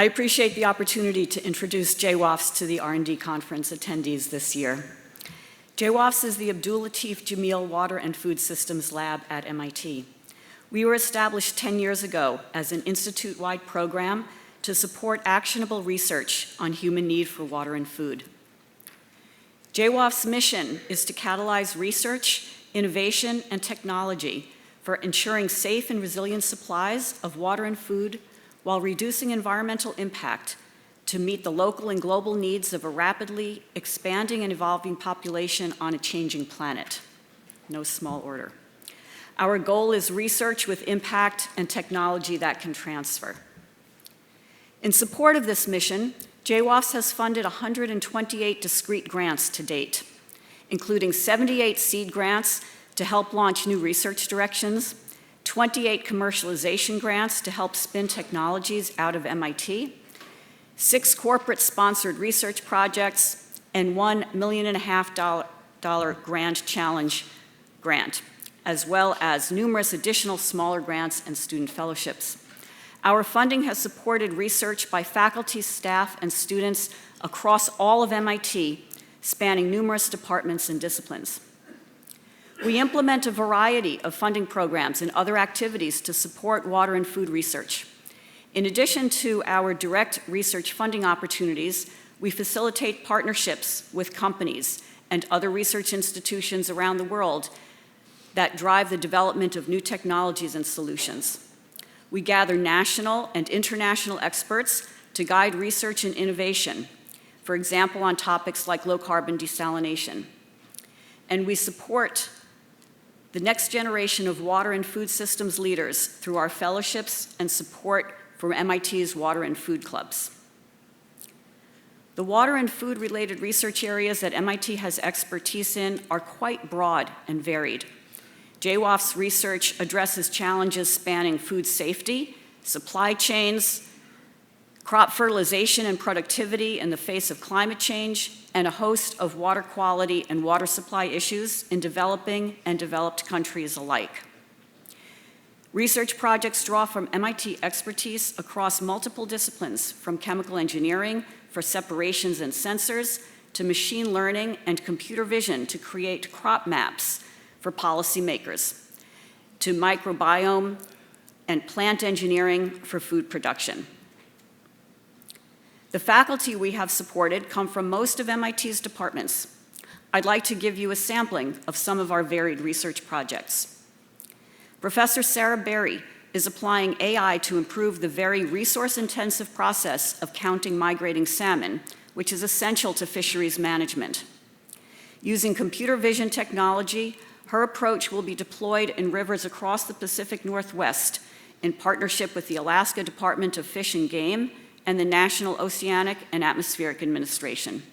I appreciate the opportunity to introduce J-WAFS to the R&D conference attendees this year. J-WAFS is the Abdul, Latif, Jameel Water and Food Systems Lab at MIT. We were established 10 years ago as an institute-wide program to support actionable research on human need for water and food. J-WAFS' mission is to catalyze research, innovation, and technology for ensuring safe and resilient supplies of water and food while reducing environmental impact to meet the local and global needs of a rapidly expanding and evolving population on a changing planet. No small order. Our goal is research with impact and technology that can transfer. In support of this mission, J-WAFS has funded 128 discrete grants to date, including 78 seed grants to help launch new research directions, 28 commercialization grants to help spin technologies out of MIT, 6 corporate-sponsored research projects, and $1.5 million Grand Challenge grant, as well as numerous additional smaller grants and student fellowships. Our funding has supported research by faculty, staff, and students across all of MIT, spanning numerous departments and disciplines. We implement a variety of funding programs and other activities to support water and food research. In addition to our direct research funding opportunities, we facilitate partnerships with companies and other research institutions around the world that drive the development of new technologies and solutions. We gather national and international experts to guide research and innovation, for example, on topics like low-carbon desalination. And we support the next generation of water and food systems leaders through our fellowships and support for MIT's water and food clubs. The water and food-related research areas that MIT has expertise in are quite broad and varied. J-WAFS research addresses challenges spanning food safety, supply chains, crop fertilization and productivity in the face of climate change, and a host of water quality and water supply issues in developing and developed countries alike. Research projects draw from MIT expertise across multiple disciplines, from chemical engineering for separations and sensors, to machine learning and computer vision to create crop maps for policymakers, to microbiome and plant engineering for food production. The faculty we have supported come from most of MIT's departments. I'd like to give you a sampling of some of our varied research projects. Professor Sarah Berry is applying AI to improve the very resource-intensive process of counting migrating salmon, which is essential to fisheries management. Using computer vision technology, her approach will be deployed in rivers across the Pacific Northwest in partnership with the Alaska Department of Fish and Game and the National Oceanic and Atmospheric Administration.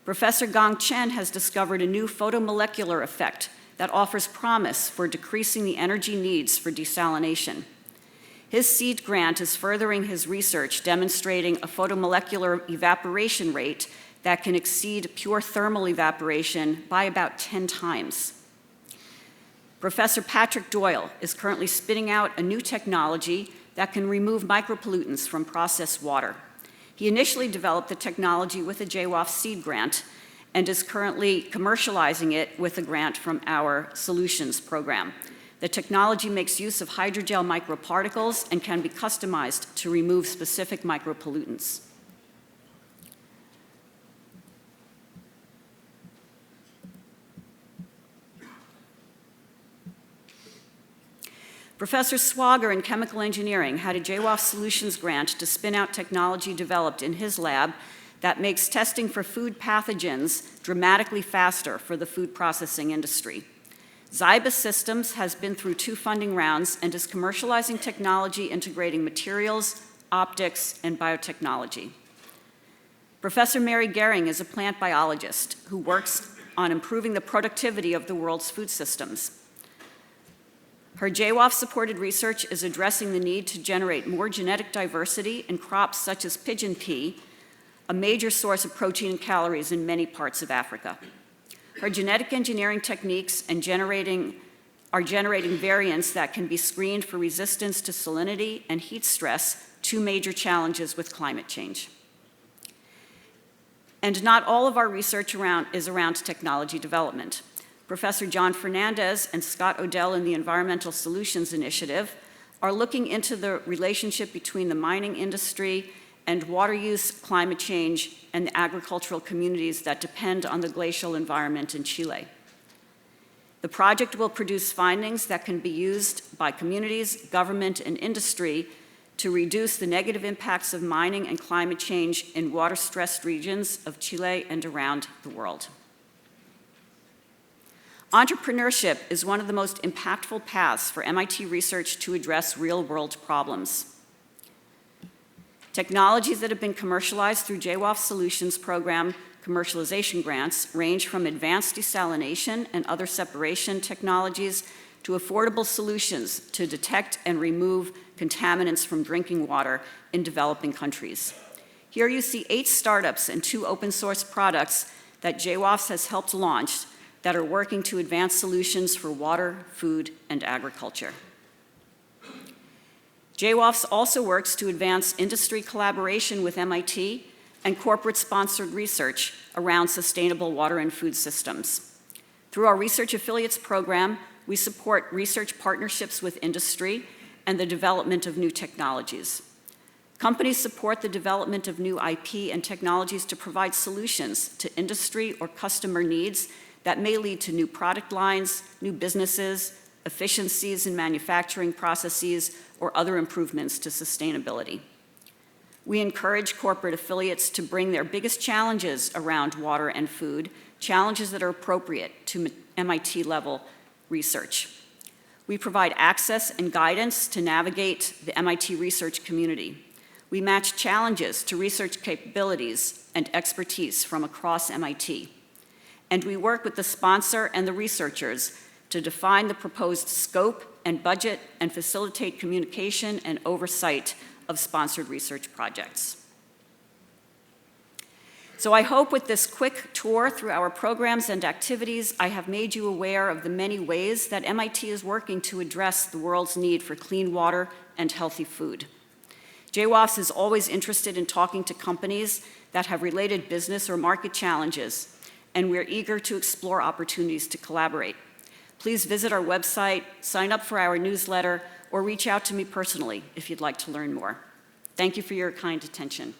Professor Gang Chen has discovered a new photomolecular effect that offers promise for decreasing the energy needs for desalination. His seed grant is furthering his research, demonstrating a photomolecular evaporation rate that can exceed pure thermal evaporation by about 10 times. Professor Patrick Doyle is currently spinning out a new technology that can remove micropollutants from processed water. He initially developed the technology with a J-WAFS seed grant and is currently commercializing it with a grant from our Solutions program. The technology makes use of hydrogel microparticles and can be customized to remove specific micropollutants. Professor Swager in chemical engineering had a J-WAFS Solutions grant to spin out technology developed in his lab that makes testing for food pathogens dramatically faster for the food processing industry. Zybus Systems has been through 2 funding rounds and is commercializing technology integrating materials, optics, and biotechnology. Professor Mary Gehring is a plant biologist who works on improving the productivity of the world's food systems. Her J-WAFS-supported research is addressing the need to generate more genetic diversity in crops such as pigeon pea, a major source of protein and calories in many parts of Africa. Her genetic engineering techniques and generating are generating variants that can be screened for resistance to salinity and heat stress, two major challenges with climate change. And not all of our research is around technology development. Professor John Fernandez and Scott Odell in the Environmental Solutions Initiative are looking into the relationship between the mining industry and water use, climate change, and the agricultural communities that depend on the glacial environment in Chile. The project will produce findings that can be used by communities, government, and industry to reduce the negative impacts of mining and climate change in water-stressed regions of Chile and around the world. Entrepreneurship is one of the most impactful paths for MIT research to address real-world problems. Technologies that have been commercialized through J-WAFS Solutions Program commercialization grants range from advanced desalination and other separation technologies to affordable solutions to detect and remove contaminants from drinking water in developing countries. Here you see 8 startups and 2 open source products that J-WAFS has helped launch that are working to advance solutions for water, food, and agriculture. J-WAFS also works to advance industry collaboration with MIT and corporate-sponsored research around sustainable water and food systems. Through our Research Affiliates program, we support research partnerships with industry and the development of new technologies. Companies support the development of new IP and technologies to provide solutions to industry or customer needs that may lead to new product lines, new businesses, efficiencies in manufacturing processes, or other improvements to sustainability. We encourage corporate affiliates to bring their biggest challenges around water and food, challenges that are appropriate to MIT-level research. We provide access and guidance to navigate the MIT research community. We match challenges to research capabilities and expertise from across MIT. And we work with the sponsor and the researchers to define the proposed scope and budget and facilitate communication and oversight of sponsored research projects. So I hope with this quick tour through our programs and activities, I have made you aware of the many ways that MIT is working to address the world's need for clean water and healthy food. J-WAFS is always interested in talking to companies that have related business or market challenges, and we're eager to explore opportunities to collaborate. Please visit our website, sign up for our newsletter, or reach out to me personally if you'd like to learn more. Thank you for your kind attention.